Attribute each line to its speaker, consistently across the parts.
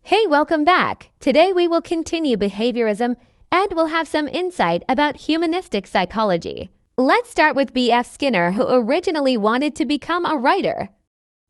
Speaker 1: Hey, welcome back. Today we will continue behaviorism and we'll have some insight about humanistic psychology. Let's start with B.F. Skinner, who originally wanted to become a writer.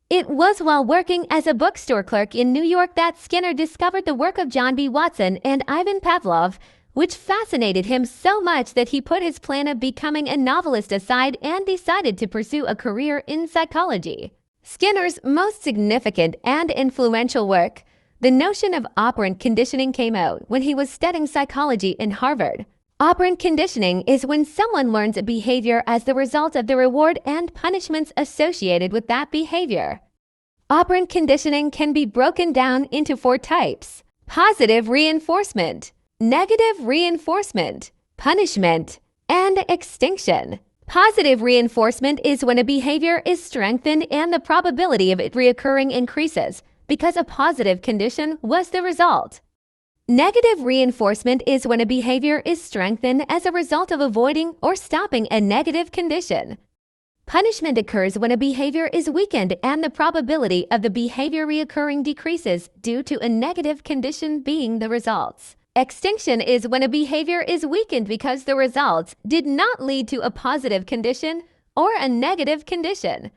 Speaker 1: It was while working as a bookstore clerk in New York that Skinner discovered the work of John B. Watson and Ivan Pavlov, which fascinated him so much that he put his plan of becoming a novelist aside and decided to pursue a career in psychology. Skinner's most significant and influential work, The Notion of Operant Conditioning, came out when he was studying psychology in Harvard. Operant conditioning is when someone learns a behavior as the result of the reward and punishments associated with that behavior. Operant conditioning can be broken down into 4 types: positive reinforcement, negative reinforcement, punishment, and extinction. Positive reinforcement is when a behavior is strengthened and the probability of it reoccurring increases because a positive condition was the result. Negative reinforcement is when a behavior is strengthened as a result of avoiding or stopping a negative condition. Punishment occurs when a behavior is weakened and the probability of the behavior reoccurring decreases due to a negative condition being the results. Extinction is when a behavior is weakened because the results did not lead to a positive condition or a negative condition.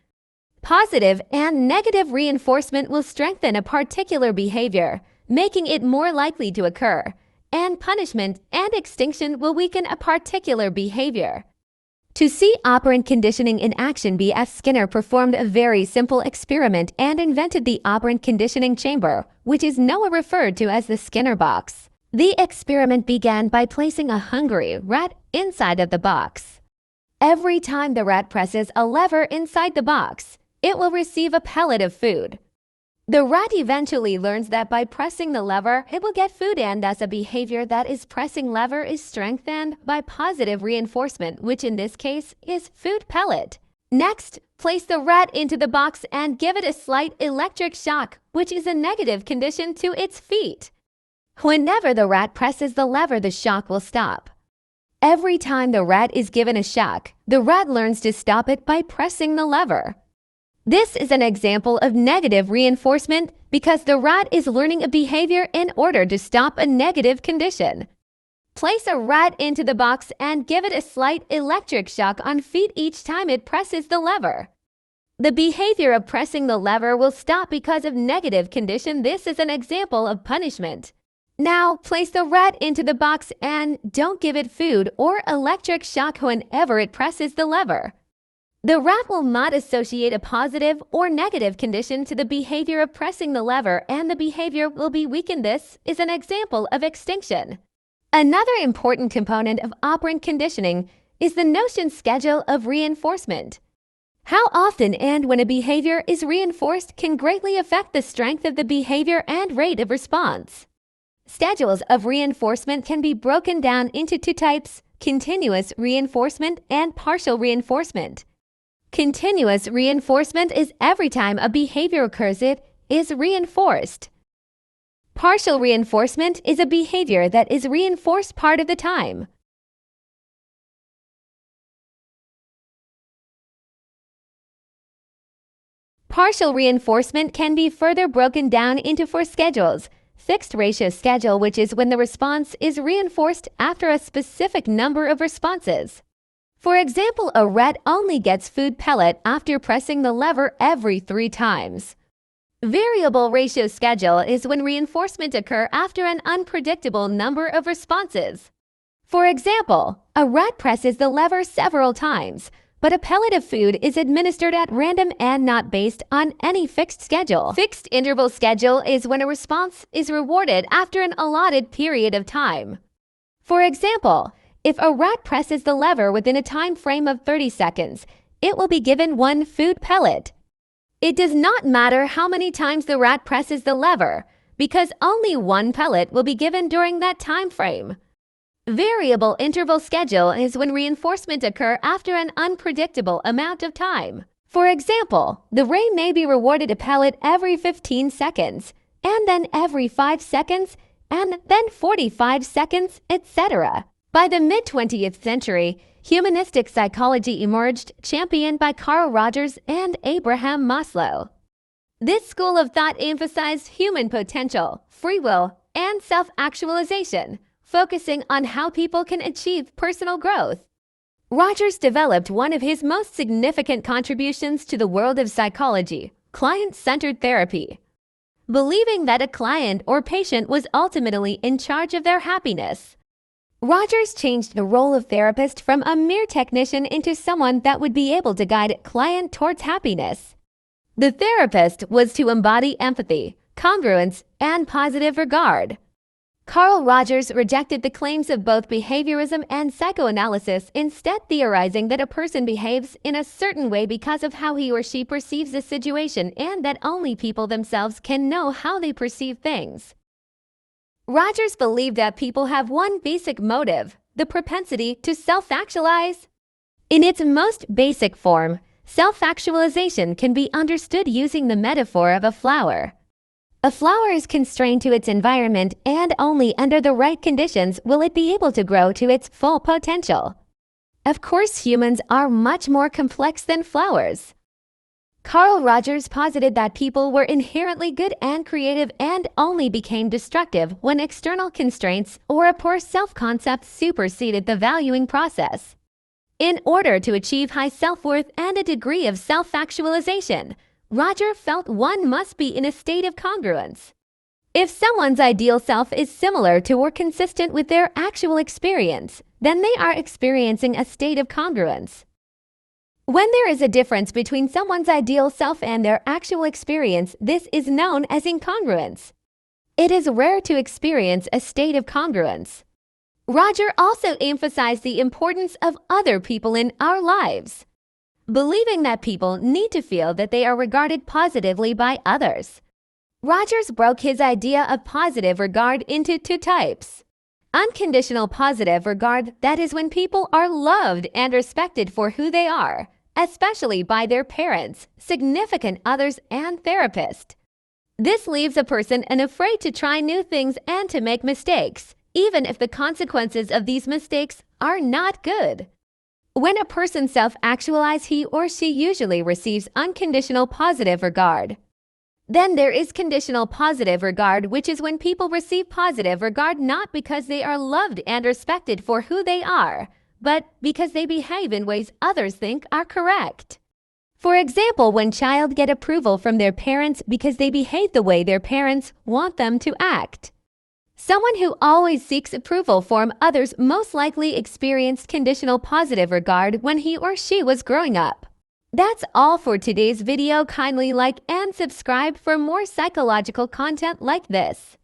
Speaker 1: Positive and negative reinforcement will strengthen a particular behavior, making it more likely to occur, and punishment and extinction will weaken a particular behavior. To see operant conditioning in action, B.F. Skinner performed a very simple experiment and invented the operant conditioning chamber, which is now referred to as the Skinner box. The experiment began by placing a hungry rat inside of the box. Every time the rat presses a lever inside the box, it will receive a pellet of food. The rat eventually learns that by pressing the lever, it will get food, and thus a behavior that is pressing lever is strengthened by positive reinforcement, which in this case is food pellet. Next, place the rat into the box and give it a slight electric shock, which is a negative condition, to its feet. Whenever the rat presses the lever, the shock will stop. Every time the rat is given a shock, the rat learns to stop it by pressing the lever. This is an example of negative reinforcement because the rat is learning a behavior in order to stop a negative condition. Place a rat into the box and give it a slight electric shock on feet each time it presses the lever. The behavior of pressing the lever will stop because of negative condition. This is an example of punishment. Now, place the rat into the box and don't give it food or electric shock whenever it presses the lever. The rat will not associate a positive or negative condition to the behavior of pressing the lever, and the behavior will be weakened. This is an example of extinction. Another important component of operant conditioning is the notion schedule of reinforcement. How often and when a behavior is reinforced can greatly affect the strength of the behavior and rate of response. Schedules of reinforcement can be broken down into 2 types: continuous reinforcement and partial reinforcement. Continuous reinforcement is every time a behavior occurs, it is reinforced. Partial reinforcement is a behavior that is reinforced part of the time. Partial reinforcement can be further broken down into 4 schedules. Fixed ratio schedule, which is when the response is reinforced after a specific number of responses. For example, a rat only gets food pellet after pressing the lever every 3 times. Variable ratio schedule is when reinforcement occurs after an unpredictable number of responses. For example, a rat presses the lever several times, but a pellet of food is administered at random and not based on any fixed schedule. Fixed interval schedule is when a response is rewarded after an allotted period of time. For example, if a rat presses the lever within a time frame of 30 seconds, it will be given 1 food pellet. It does not matter how many times the rat presses the lever, because only 1 pellet will be given during that time frame. Variable interval schedule is when reinforcement occurs after an unpredictable amount of time. For example, the ray may be rewarded a pellet every 15 seconds, and then every 5 seconds, and then 45 seconds, etc. By the mid-20th century, humanistic psychology emerged, championed by Carl Rogers and Abraham Maslow. This school of thought emphasized human potential, free will, and self-actualization, focusing on how people can achieve personal growth. Rogers developed one of his most significant contributions to the world of psychology, client-centered therapy. Believing that a client or patient was ultimately in charge of their happiness. Rogers changed the role of therapist from a mere technician into someone that would be able to guide a client towards happiness. The therapist was to embody empathy, congruence, and positive regard. Carl Rogers rejected the claims of both behaviorism and psychoanalysis, instead theorizing that a person behaves in a certain way because of how he or she perceives a situation and that only people themselves can know how they perceive things. Rogers believed that people have one basic motive, the propensity to self-actualize. In its most basic form, self-actualization can be understood using the metaphor of a flower. A flower is constrained to its environment, and only under the right conditions will it be able to grow to its full potential. Of course, humans are much more complex than flowers. Carl Rogers posited that people were inherently good and creative and only became destructive when external constraints or a poor self-concept superseded the valuing process. In order to achieve high self-worth and a degree of self-actualization, Roger felt one must be in a state of congruence. If someone's ideal self is similar to or consistent with their actual experience, then they are experiencing a state of congruence. When there is a difference between someone's ideal self and their actual experience, this is known as incongruence. It is rare to experience a state of congruence. Roger also emphasized the importance of other people in our lives, believing that people need to feel that they are regarded positively by others. Rogers broke his idea of positive regard into two types. Unconditional positive regard, that is when people are loved and respected for who they are, especially by their parents, significant others, and therapists. This leaves a person unafraid to try new things and to make mistakes, even if the consequences of these mistakes are not good. When a person self-actualizes, he or she usually receives unconditional positive regard. Then there is conditional positive regard, which is when people receive positive regard not because they are loved and respected for who they are, but because they behave in ways others think are correct. For example, when children get approval from their parents because they behave the way their parents want them to act. Someone who always seeks approval from others most likely experienced conditional positive regard when he or she was growing up. That's all for today's video. Kindly like and subscribe for more psychological content like this.